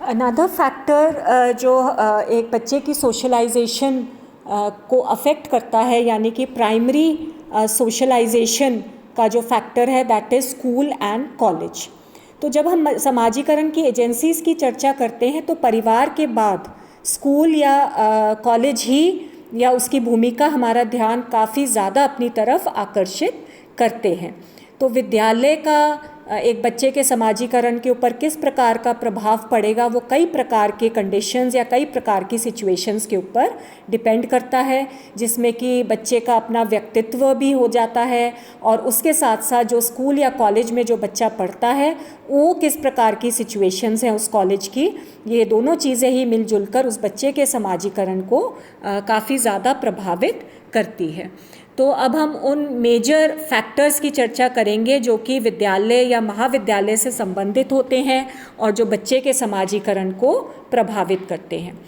Another factor जो एक बच्चे की सोशलाइजेशन को अफेक्ट करता है, यानी कि प्राइमरी सोशलाइजेशन का जो फैक्टर है, that is school and college. तो जब हम समाजीकरण की एजेंसीज़ की चर्चा करते हैं तो परिवार के बाद स्कूल या कॉलेज ही या उसकी भूमिका हमारा ध्यान काफ़ी ज़्यादा अपनी तरफ आकर्षित करते हैं। तो विद्यालय का एक बच्चे के समाजीकरण के ऊपर किस प्रकार का प्रभाव पड़ेगा, वो कई प्रकार के कंडीशंस या कई प्रकार की सिचुएशंस के ऊपर डिपेंड करता है, जिसमें कि बच्चे का अपना व्यक्तित्व भी हो जाता है और उसके साथ साथ जो स्कूल या कॉलेज में जो बच्चा पढ़ता है वो किस प्रकार की सिचुएशंस हैं उस कॉलेज की, ये दोनों चीज़ें ही मिलजुल कर उस बच्चे के समाजीकरण को काफ़ी ज़्यादा प्रभावित करती है। तो अब हम उन मेजर फैक्टर्स की चर्चा करेंगे जो कि विद्यालय या महाविद्यालय से संबंधित होते हैं और जो बच्चे के समाजीकरण को प्रभावित करते हैं।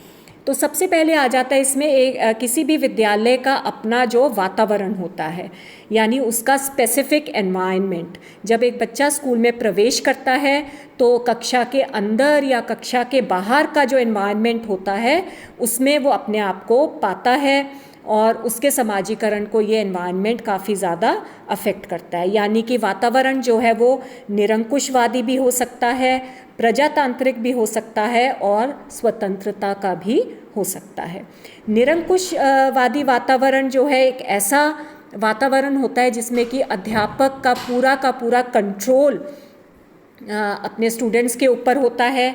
तो सबसे पहले आ जाता है इसमें किसी भी विद्यालय का अपना जो वातावरण होता है, यानी उसका स्पेसिफिक एनवायरनमेंट। जब एक बच्चा स्कूल में प्रवेश करता है तो कक्षा के अंदर या कक्षा के बाहर का जो एनवायरनमेंट होता है उसमें वो अपने आप को पाता है और उसके समाजीकरण को ये एनवायरनमेंट काफ़ी ज़्यादा अफेक्ट करता है। यानी कि वातावरण जो है वो निरंकुशवादी भी हो सकता है, प्रजातांत्रिक भी हो सकता है और स्वतंत्रता का भी हो सकता है। निरंकुशवादी वातावरण जो है एक ऐसा वातावरण होता है जिसमें कि अध्यापक का पूरा कंट्रोल अपने स्टूडेंट्स के ऊपर होता है।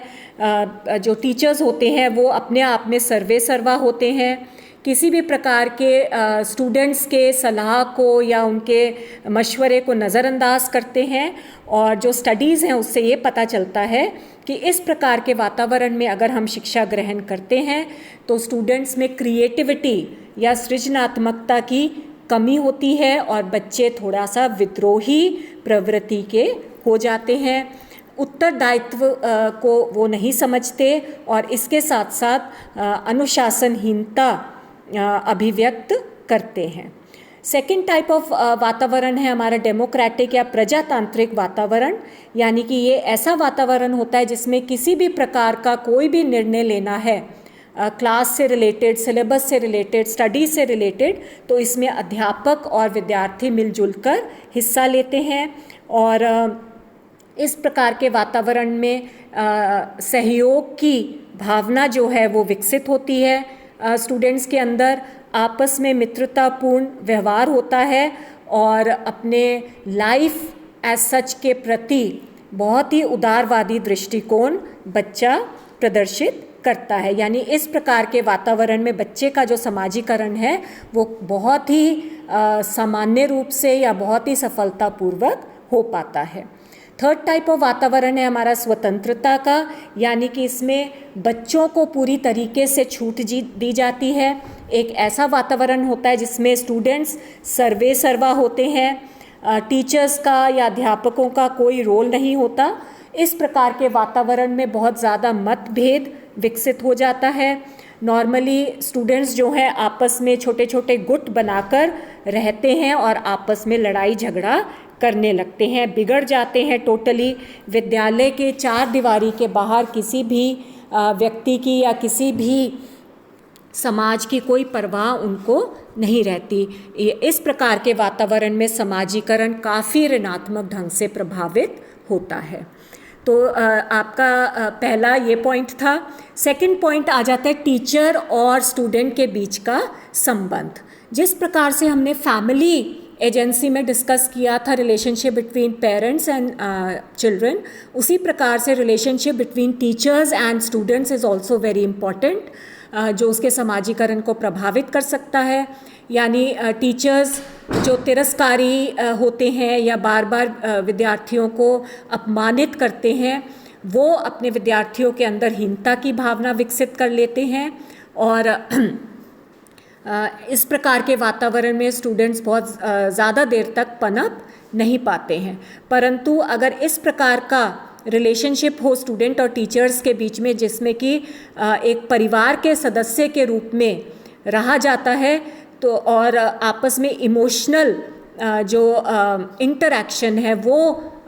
जो टीचर्स होते हैं वो अपने आप में सर्वेसर्वा होते हैं, किसी भी प्रकार के स्टूडेंट्स के सलाह को या उनके मशवरे को नज़रअंदाज करते हैं। और जो स्टडीज़ हैं उससे ये पता चलता है कि इस प्रकार के वातावरण में अगर हम शिक्षा ग्रहण करते हैं तो स्टूडेंट्स में क्रिएटिविटी या सृजनात्मकता की कमी होती है और बच्चे थोड़ा सा विद्रोही प्रवृत्ति के हो जाते हैं, उत्तरदायित्व को वो नहीं समझते और इसके साथ साथ अनुशासनहीनता अभिव्यक्त करते हैं। सेकेंड टाइप ऑफ वातावरण है हमारा डेमोक्रेटिक या प्रजातांत्रिक वातावरण, यानी कि ये ऐसा वातावरण होता है जिसमें किसी भी प्रकार का कोई भी निर्णय लेना है क्लास से रिलेटेड, सिलेबस से रिलेटेड, स्टडीज से रिलेटेड, तो इसमें अध्यापक और विद्यार्थी मिलजुल कर हिस्सा लेते हैं। और इस प्रकार के वातावरण में सहयोग की भावना जो है वो विकसित होती है। स्टूडेंट्स के अंदर आपस में मित्रतापूर्ण व्यवहार होता है और अपने लाइफ एज सच के प्रति बहुत ही उदारवादी दृष्टिकोण बच्चा प्रदर्शित करता है। यानी इस प्रकार के वातावरण में बच्चे का जो समाजीकरण है वो बहुत ही सामान्य रूप से या बहुत ही सफलतापूर्वक हो पाता है। थर्ड टाइप ऑफ वातावरण है हमारा स्वतंत्रता का, यानी कि इसमें बच्चों को पूरी तरीके से छूट दी जाती है। एक ऐसा वातावरण होता है जिसमें स्टूडेंट्स सर्वेसर्वा होते हैं, टीचर्स का या अध्यापकों का कोई रोल नहीं होता। इस प्रकार के वातावरण में बहुत ज़्यादा मतभेद विकसित हो जाता है। नॉर्मली स्टूडेंट्स जो हैं आपस में छोटे छोटे गुट बनाकर रहते हैं और आपस में लड़ाई झगड़ा करने लगते हैं, बिगड़ जाते हैं टोटली। विद्यालय के चार दीवारी के बाहर किसी भी व्यक्ति की या किसी भी समाज की कोई परवाह उनको नहीं रहती। इस प्रकार के वातावरण में समाजीकरण काफ़ी ऋणात्मक ढंग से प्रभावित होता है। तो आपका पहला ये पॉइंट था। सेकंड पॉइंट आ जाता है टीचर और स्टूडेंट के बीच का संबंध। जिस प्रकार से हमने फैमिली एजेंसी में डिस्कस किया था relationship between parents and children, उसी प्रकार से relationship between teachers and students is also very important, जो उसके समाजीकरण को प्रभावित कर सकता है। यानी टीचर्स जो तिरस्कारी होते हैं या बार बार विद्यार्थियों को अपमानित करते हैं, वो अपने विद्यार्थियों के अंदर हीनता की भावना विकसित कर लेते हैं और इस प्रकार के वातावरण में स्टूडेंट्स बहुत ज़्यादा देर तक पनप नहीं पाते हैं। परंतु अगर इस प्रकार का रिलेशनशिप हो स्टूडेंट और टीचर्स के बीच में, जिसमें कि एक परिवार के सदस्य के रूप में रहा जाता है, तो और आपस में इमोशनल जो इंटरैक्शन है वो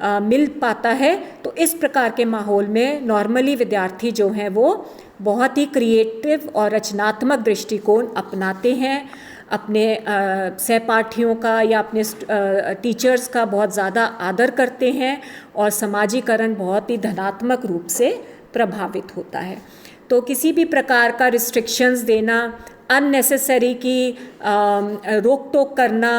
मिल पाता है। तो इस प्रकार के माहौल में नॉर्मली विद्यार्थी जो हैं वो बहुत ही क्रिएटिव और रचनात्मक दृष्टिकोण अपनाते हैं, अपने सहपाठियों का या अपने टीचर्स का बहुत ज़्यादा आदर करते हैं और समाजीकरण बहुत ही धनात्मक रूप से प्रभावित होता है। तो किसी भी प्रकार का रिस्ट्रिक्शंस देना, अननेसेसरी की रोक टोक करना,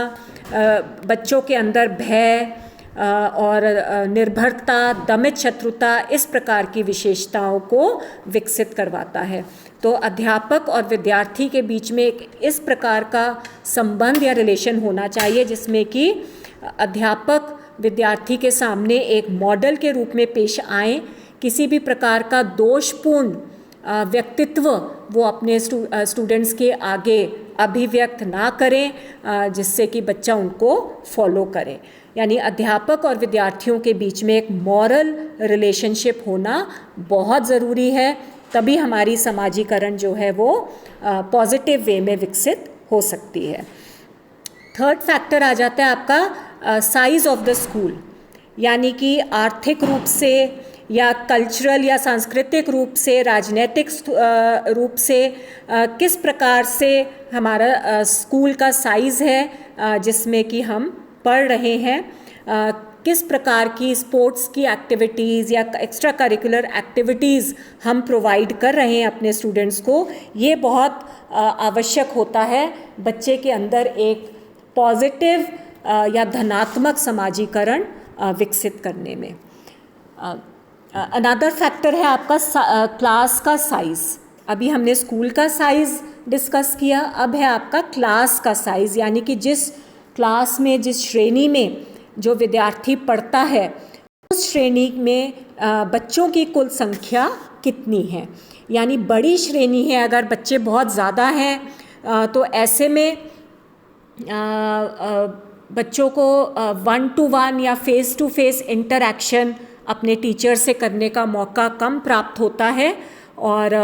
बच्चों के अंदर भय और निर्भरता, दमित शत्रुता, इस प्रकार की विशेषताओं को विकसित करवाता है। तो अध्यापक और विद्यार्थी के बीच में एक इस प्रकार का संबंध या रिलेशन होना चाहिए जिसमें कि अध्यापक विद्यार्थी के सामने एक मॉडल के रूप में पेश आएँ, किसी भी प्रकार का दोषपूर्ण व्यक्तित्व वो अपने स्टूडेंट्स के आगे अभिव्यक्त ना करें, जिससे कि बच्चा उनको फॉलो करे। यानी अध्यापक और विद्यार्थियों के बीच में एक मॉरल रिलेशनशिप होना बहुत ज़रूरी है, तभी हमारी समाजीकरण जो है वो पॉजिटिव वे में विकसित हो सकती है। थर्ड फैक्टर आ जाता है आपका साइज़ ऑफ द स्कूल, यानी कि आर्थिक रूप से या कल्चरल या सांस्कृतिक रूप से, राजनीतिक रूप से किस प्रकार से हमारा स्कूल का साइज़ है जिसमें कि हम पढ़ रहे हैं, किस प्रकार की स्पोर्ट्स की एक्टिविटीज़ या एक्स्ट्रा करिकुलर एक्टिविटीज़ हम प्रोवाइड कर रहे हैं अपने स्टूडेंट्स को, ये बहुत आवश्यक होता है बच्चे के अंदर एक पॉजिटिव या धनात्मक समाजीकरण विकसित करने में। अनदर फैक्टर है आपका क्लास का साइज़। अभी हमने स्कूल का साइज़ डिस्कस किया, अब है आपका क्लास का साइज़, यानी कि जिस क्लास में, जिस श्रेणी में जो विद्यार्थी पढ़ता है उस श्रेणी में बच्चों की कुल संख्या कितनी है। यानी बड़ी श्रेणी है, अगर बच्चे बहुत ज़्यादा हैं तो ऐसे में बच्चों को 1-to-1 या फेस टू फेस इंटरैक्शन अपने टीचर से करने का मौका कम प्राप्त होता है और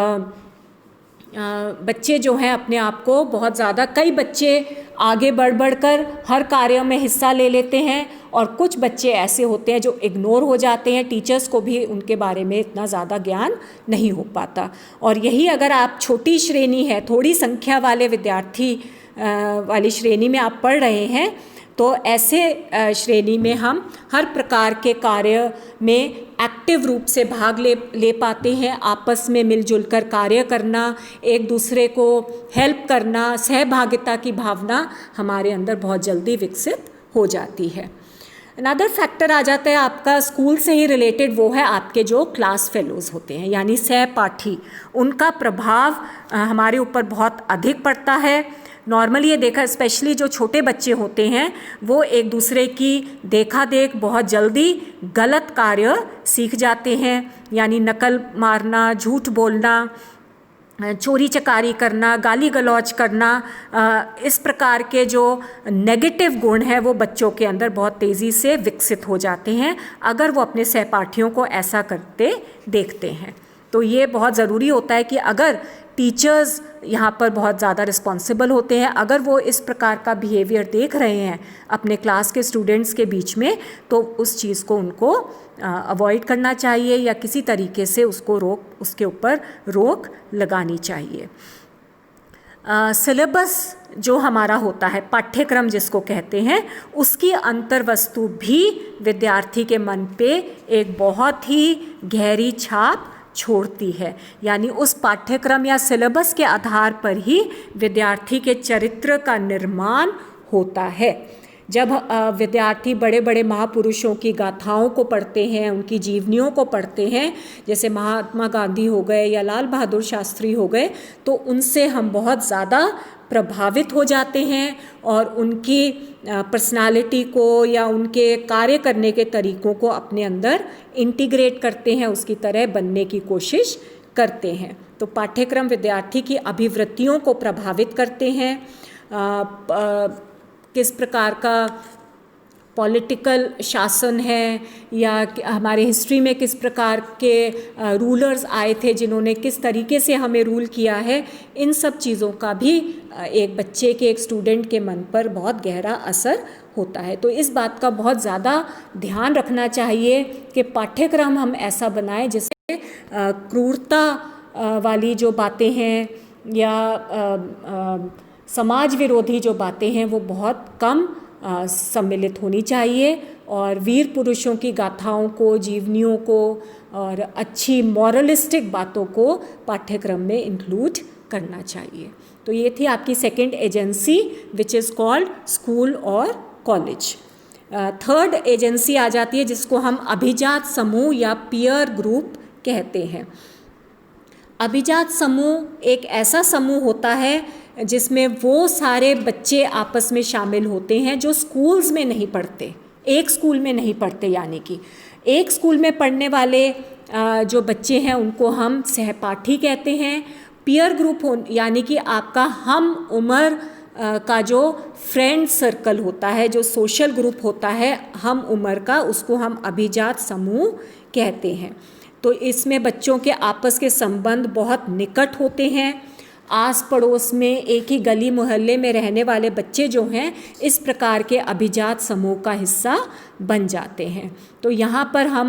बच्चे जो हैं अपने आप को बहुत ज़्यादा, कई बच्चे आगे बढ़ कर हर कार्य में हिस्सा ले लेते हैं और कुछ बच्चे ऐसे होते हैं जो इग्नोर हो जाते हैं, टीचर्स को भी उनके बारे में इतना ज़्यादा ज्ञान नहीं हो पाता। और यही अगर आप छोटी श्रेणी है, थोड़ी संख्या वाले विद्यार्थी वाली श्रेणी में आप पढ़ रहे हैं, तो ऐसे श्रेणी में हम हर प्रकार के कार्य में एक्टिव रूप से भाग ले पाते हैं। आपस में मिलजुल कर कार्य करना, एक दूसरे को हेल्प करना, सहभागिता की भावना हमारे अंदर बहुत जल्दी विकसित हो जाती है। अनदर फैक्टर आ जाता है आपका स्कूल से ही रिलेटेड, वो है आपके जो क्लास फेलोज़ होते हैं यानी सहपाठी, उनका प्रभाव हमारे ऊपर बहुत अधिक पड़ता है। नॉर्मली ये देखा, स्पेशली जो छोटे बच्चे होते हैं वो एक दूसरे की देखा देख बहुत जल्दी गलत कार्य सीख जाते हैं, यानी नकल मारना, झूठ बोलना, चोरी चकारी करना, गाली गलौज करना, इस प्रकार के जो नेगेटिव गुण हैं वो बच्चों के अंदर बहुत तेज़ी से विकसित हो जाते हैं अगर वो अपने सहपाठियों को ऐसा करते देखते हैं। तो ये बहुत ज़रूरी होता है कि अगर टीचर्स यहाँ पर बहुत ज़्यादा रिस्पॉन्सिबल होते हैं, अगर वो इस प्रकार का बिहेवियर देख रहे हैं अपने क्लास के स्टूडेंट्स के बीच में, तो उस चीज़ को उनको अवॉइड करना चाहिए या किसी तरीके से उसके ऊपर रोक लगानी चाहिए। सिलेबस जो हमारा होता है, पाठ्यक्रम जिसको कहते हैं, उसकी अंतर्वस्तु भी विद्यार्थी के मन पे एक बहुत ही गहरी छाप छोड़ती है। यानी उस पाठ्यक्रम या सिलेबस के आधार पर ही विद्यार्थी के चरित्र का निर्माण होता है। जब विद्यार्थी बड़े बड़े महापुरुषों की गाथाओं को पढ़ते हैं, उनकी जीवनियों को पढ़ते हैं, जैसे महात्मा गांधी हो गए या लाल बहादुर शास्त्री हो गए, तो उनसे हम बहुत ज़्यादा प्रभावित हो जाते हैं और उनकी पर्सनालिटी को या उनके कार्य करने के तरीक़ों को अपने अंदर इंटीग्रेट करते हैं, उसकी तरह बनने की कोशिश करते हैं। तो पाठ्यक्रम विद्यार्थी की अभिवृत्तियों को प्रभावित करते हैं, किस प्रकार का पॉलिटिकल शासन है या हमारे हिस्ट्री में किस प्रकार के रूलर्स आए थे जिन्होंने किस तरीके से हमें रूल किया है, इन सब चीज़ों का भी एक बच्चे के, एक स्टूडेंट के मन पर बहुत गहरा असर होता है। तो इस बात का बहुत ज़्यादा ध्यान रखना चाहिए कि पाठ्यक्रम हम ऐसा बनाएं जिससे क्रूरता वाली जो बातें हैं या समाज विरोधी जो बातें हैं वो बहुत कम सम्मिलित होनी चाहिए, और वीर पुरुषों की गाथाओं को, जीवनियों को और अच्छी मॉरलिस्टिक बातों को पाठ्यक्रम में इंक्लूड करना चाहिए। तो ये थी आपकी second agency which is called school और कॉलेज। थर्ड एजेंसी आ जाती है जिसको हम अभिजात समूह या पीयर ग्रुप कहते हैं। अभिजात समूह एक ऐसा समूह होता है जिसमें वो सारे बच्चे आपस में शामिल होते हैं जो स्कूल्स में नहीं पढ़ते, एक स्कूल में नहीं पढ़ते, यानी कि एक स्कूल में पढ़ने वाले जो बच्चे हैं उनको हम सहपाठी कहते हैं। पीयर ग्रुप यानी कि आपका हम उम्र का जो फ्रेंड सर्कल होता है, जो सोशल ग्रुप होता है हम उम्र का, उसको हम अभिजात समूह कहते हैं। तो इसमें बच्चों के आपस के संबंध बहुत निकट होते हैं। आस पड़ोस में एक ही गली मोहल्ले में रहने वाले बच्चे जो हैं इस प्रकार के अभिजात समूह का हिस्सा बन जाते हैं। तो यहाँ पर हम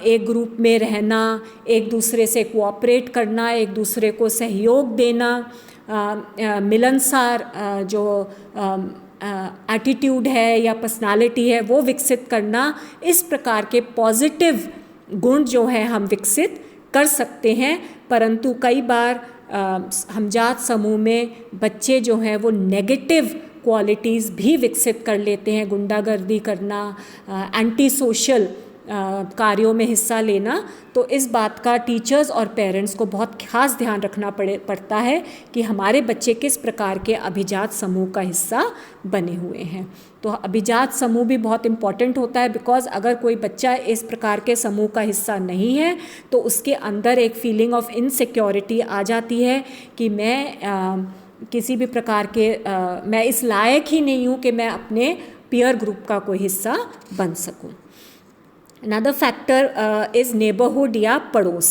एक ग्रुप में रहना, एक दूसरे से कोऑपरेट करना, एक दूसरे को सहयोग देना, मिलनसार जो एटीट्यूड है या पर्सनालिटी है वो विकसित करना, इस प्रकार के पॉजिटिव गुण जो है हम विकसित कर सकते हैं। परंतु कई बार हमजात समूह में बच्चे जो हैं वो नेगेटिव क्वालिटीज़ भी विकसित कर लेते हैं, गुंडागर्दी करना, एंटी सोशल कार्यों में हिस्सा लेना। तो इस बात का टीचर्स और पेरेंट्स को बहुत खास ध्यान रखना पड़ता है कि हमारे बच्चे किस प्रकार के अभिजात समूह का हिस्सा बने हुए हैं। तो अभिजात समूह भी बहुत इम्पॉर्टेंट होता है, बिकॉज़ अगर कोई बच्चा इस प्रकार के समूह का हिस्सा नहीं है तो उसके अंदर एक फीलिंग ऑफ इनसिक्योरिटी आ जाती है कि मैं किसी भी प्रकार के मैं इस लायक ही नहीं हूँ कि मैं अपने पीयर ग्रुप का कोई हिस्सा बन सकूँ। अनदर फैक्टर इज़ नेबरहुड या पड़ोस।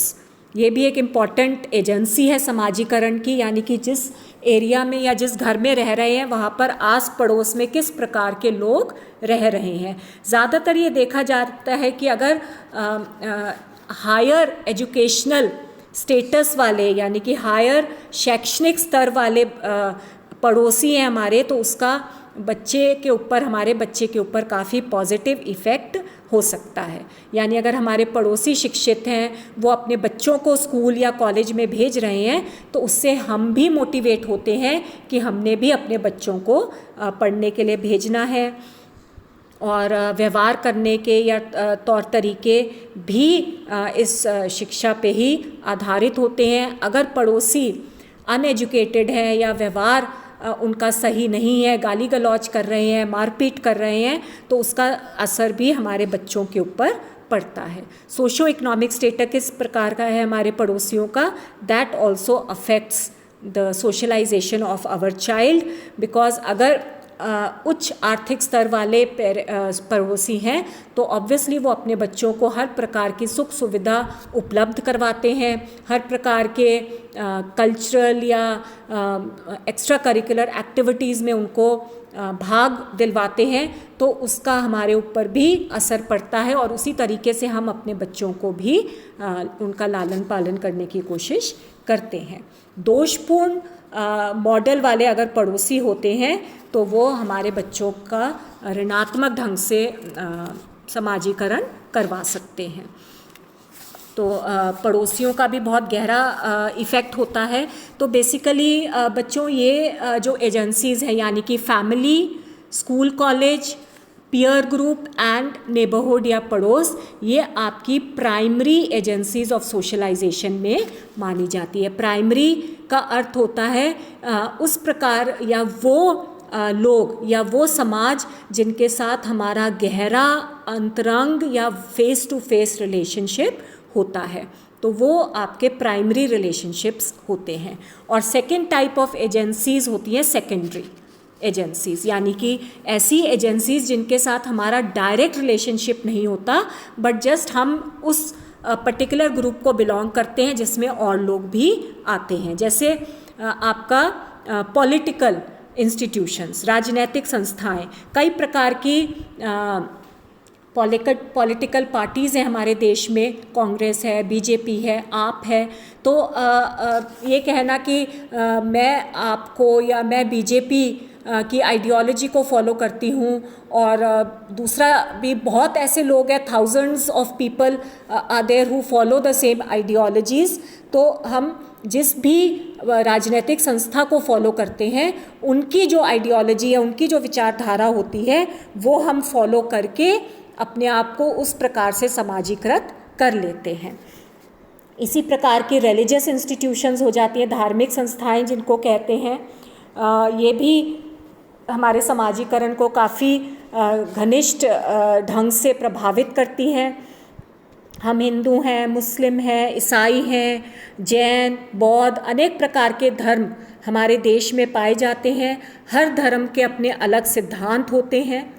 ये भी एक इम्पॉर्टेंट एजेंसी है समाजीकरण की, यानी कि जिस एरिया में या जिस घर में रह रहे हैं वहाँ पर आस पड़ोस में किस प्रकार के लोग रह रहे हैं। ज़्यादातर ये देखा जाता है कि अगर हायर एजुकेशनल स्टेटस वाले यानी कि हायर शैक्षणिक स्तर वाले पड़ोसी हैं हमारे, तो उसका हमारे बच्चे के ऊपर काफ़ी पॉजिटिव इफ़ेक्ट हो सकता है। यानी अगर हमारे पड़ोसी शिक्षित हैं, वो अपने बच्चों को स्कूल या कॉलेज में भेज रहे हैं, तो उससे हम भी मोटिवेट होते हैं कि हमने भी अपने बच्चों को पढ़ने के लिए भेजना है, और व्यवहार करने के या तौर तरीके भी इस शिक्षा पे ही आधारित होते हैं। अगर पड़ोसी अनएजुकेटेड है या व्यवहार उनका सही नहीं है, गाली गलौज कर रहे हैं, मारपीट कर रहे हैं, तो उसका असर भी हमारे बच्चों के ऊपर पड़ता है। सोशो इकोनॉमिक स्टेटस किस प्रकार का है हमारे पड़ोसियों का, that also affects the socialization of our child, because अगर उच्च आर्थिक स्तर वाले पड़ोसी हैं तो ऑब्वियसली वो अपने बच्चों को हर प्रकार की सुख सुविधा उपलब्ध करवाते हैं, हर प्रकार के कल्चरल या एक्स्ट्रा करिकुलर एक्टिविटीज़ में उनको भाग दिलवाते हैं, तो उसका हमारे ऊपर भी असर पड़ता है, और उसी तरीके से हम अपने बच्चों को भी उनका लालन पालन करने की कोशिश करते हैं। दोषपूर्ण मॉडल वाले अगर पड़ोसी होते हैं तो वो हमारे बच्चों का ऋणात्मक ढंग से समाजीकरण करवा सकते हैं। तो पड़ोसियों का भी बहुत गहरा इफ़ेक्ट होता है। तो बेसिकली बच्चों ये जो एजेंसीज़ हैं यानी कि family, school college, peer group and neighbourhood या पड़ोस, ये आपकी प्राइमरी एजेंसीज ऑफ सोशलाइजेशन में मानी जाती है। प्राइमरी का अर्थ होता है उस प्रकार या वो लोग या वो समाज जिनके साथ हमारा गहरा अंतरंग या फेस टू फेस रिलेशनशिप होता है, तो वो आपके प्राइमरी रिलेशनशिप्स होते हैं। और सेकेंड टाइप ऑफ एजेंसीज़ होती हैं सेकेंडरी एजेंसीज़, यानी कि ऐसी एजेंसीज़ जिनके साथ हमारा डायरेक्ट रिलेशनशिप नहीं होता, बट जस्ट हम उस पर्टिकुलर ग्रुप को बिलोंग करते हैं जिसमें और लोग भी आते हैं। जैसे आपका पॉलिटिकल इंस्टीट्यूशंस, राजनीतिक संस्थाएं, कई प्रकार की पॉलिटिकल पार्टीज़ हैं हमारे देश में, कांग्रेस है, बीजेपी है, आप है। तो ये कहना कि मैं आपको या मैं बीजेपी की आइडियोलॉजी को फॉलो करती हूँ और दूसरा भी बहुत ऐसे लोग हैं, thousands of people are there who follow the same ideologies. तो हम जिस भी राजनीतिक संस्था को फॉलो करते हैं उनकी जो आइडियोलॉजी है, उनकी जो विचारधारा होती है, वो हम फॉलो करके अपने आप को उस प्रकार से समाजीकृत कर लेते हैं। इसी प्रकार की रिलीजियस इंस्टीट्यूशंस हो जाती हैं, धार्मिक संस्थाएं जिनको कहते हैं, ये भी हमारे समाजीकरण को काफ़ी घनिष्ठ ढंग से प्रभावित करती हैं। हम हिंदू हैं, मुस्लिम हैं, ईसाई हैं, जैन, बौद्ध, अनेक प्रकार के धर्म हमारे देश में पाए जाते हैं। हर धर्म के अपने अलग सिद्धांत होते हैं,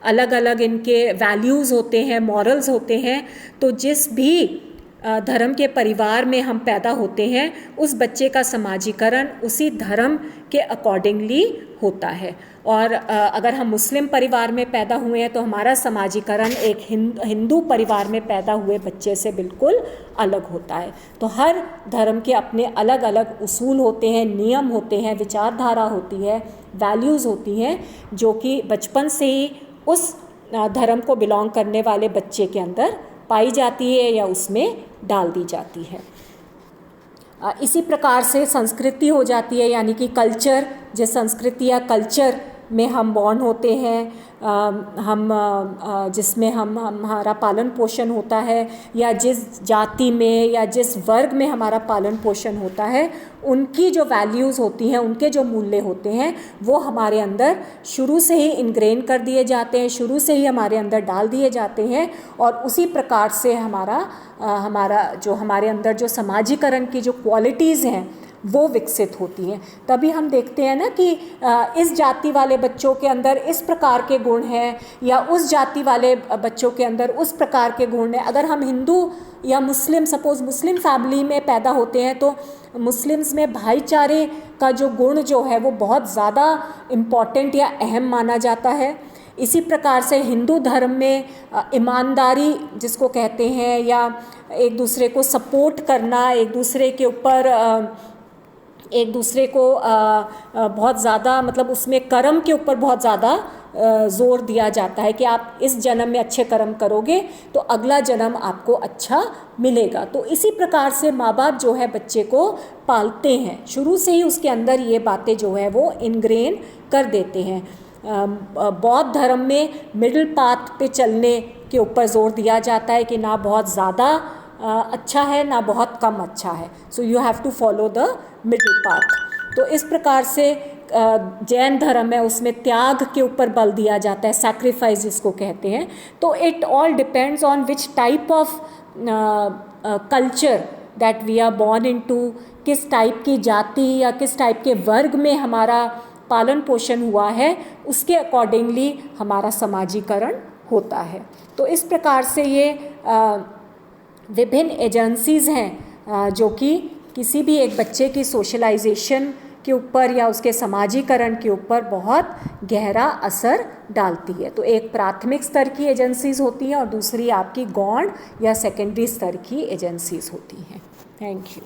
अलग अलग इनके वैल्यूज़ होते हैं, मॉरल्स होते हैं। तो जिस भी धर्म के परिवार में हम पैदा होते हैं, उस बच्चे का समाजीकरण उसी धर्म के अकॉर्डिंगली होता है। और अगर हम मुस्लिम परिवार में पैदा हुए हैं तो हमारा समाजीकरण एक हिंदू परिवार में पैदा हुए बच्चे से बिल्कुल अलग होता है। तो हर धर्म के अपने अलग अलग उसूल होते हैं, नियम होते हैं, विचारधारा होती है, वैल्यूज़ होती हैं, जो कि बचपन से ही उस धर्म को बिलोंग करने वाले बच्चे के अंदर पाई जाती है या उसमें डाल दी जाती है। इसी प्रकार से संस्कृति हो जाती है, यानी कि कल्चर। जिस संस्कृति या कल्चर में हम बॉर्न होते हैं, जिसमें हमारा पालन पोषण होता है, या जिस जाति में या जिस वर्ग में हमारा पालन पोषण होता है, उनकी जो वैल्यूज़ होती हैं, उनके जो मूल्य होते हैं, वो हमारे अंदर शुरू से ही इनग्रेन कर दिए जाते हैं, शुरू से ही हमारे अंदर डाल दिए जाते हैं। और उसी प्रकार से हमारे अंदर जो समाजीकरण की जो क्वालिटीज़ हैं वो विकसित होती हैं। तभी हम देखते हैं ना कि इस जाति वाले बच्चों के अंदर इस प्रकार के गुण हैं, या उस जाति वाले बच्चों के अंदर उस प्रकार के गुण हैं। अगर हम हिंदू या मुस्लिम, सपोज़ मुस्लिम फैमिली में पैदा होते हैं, तो मुस्लिम्स में भाईचारे का जो गुण जो है वो बहुत ज़्यादा इम्पॉर्टेंट या अहम माना जाता है। इसी प्रकार से हिंदू धर्म में ईमानदारी जिसको कहते हैं, या एक दूसरे को सपोर्ट करना, एक दूसरे को बहुत ज़्यादा, मतलब उसमें कर्म के ऊपर बहुत ज़्यादा ज़ोर दिया जाता है कि आप इस जन्म में अच्छे कर्म करोगे तो अगला जन्म आपको अच्छा मिलेगा। तो इसी प्रकार से माँ बाप जो है बच्चे को पालते हैं, शुरू से ही उसके अंदर ये बातें जो है वो इनग्रेन कर देते हैं। बौद्ध धर्म में मिडिल पाथ पे चलने के ऊपर ज़ोर दिया जाता है कि ना बहुत ज़्यादा अच्छा है ना बहुत कम अच्छा है, so you have to follow the middle path. तो इस प्रकार से जैन धर्म है, उसमें त्याग के ऊपर बल दिया जाता है, सैक्रिफाइस जिसको कहते हैं। तो it all depends on which type of culture that we are born into, किस टाइप की जाति या किस टाइप के वर्ग में हमारा पालन पोषण हुआ है, उसके अकॉर्डिंगली हमारा समाजीकरण होता है। तो इस प्रकार से ये विभिन्न एजेंसीज़ हैं जो कि किसी भी एक बच्चे की सोशलाइजेशन के ऊपर या उसके समाजीकरण के ऊपर बहुत गहरा असर डालती है। तो एक प्राथमिक स्तर की एजेंसीज़ होती हैं और दूसरी आपकी गौण या सेकेंडरी स्तर की एजेंसीज़ होती हैं। Thank you.